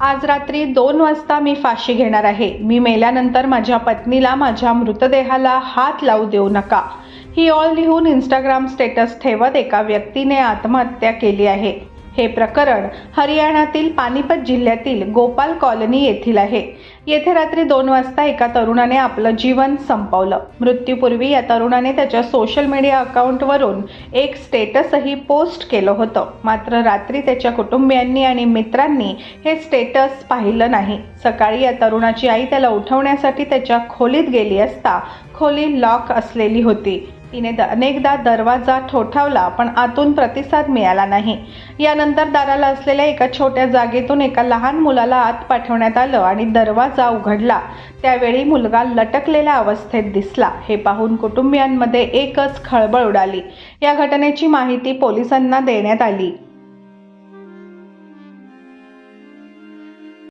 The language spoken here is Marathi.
आज रात्री 2 वाजता मी फाशी घेणार आहे. मी मेल्यानंतर माझ्या पत्नीला माझ्या मृतदेहाला हात लावू देऊ नका. ही ऑल लिहून इंस्टाग्राम स्टेटस ठेवत एका व्यक्तीने आत्महत्या केली आहे. हे प्रकरण हरियाणातील पानिपत जिल्ह्यातील गोपाल कॉलनी येथील आहे. येथे रात्री 2 वाजता एका तरुणाने आपलं जीवन संपवलं. मृत्यूपूर्वी या तरुणाने त्याच्या सोशल मीडिया अकाउंटवरून एक स्टेटसही पोस्ट केलं होतं. मात्र रात्री त्याच्या कुटुंबियांनी आणि मित्रांनी हे स्टेटस पाहिलं नाही. सकाळी या तरुणाची आई त्याला उठवण्यासाठी त्याच्या खोलीत गेली असता खोली लॉक असलेली होती. तिने अनेकदा दरवाजा ठोठावला पण आतून प्रतिसाद मिळाला नाही. यानंतर दाराला असलेल्या एका छोट्या जागेतून एका लहान मुलाला आत पाठवण्यात आलं आणि दरवाजा उघडला. त्यावेळी मुलगा लटकलेल्या अवस्थेत दिसला. हे पाहून कुटुंबियांमध्ये एकच खळबळ उडाली. या घटनेची माहिती पोलिसांना देण्यात आली.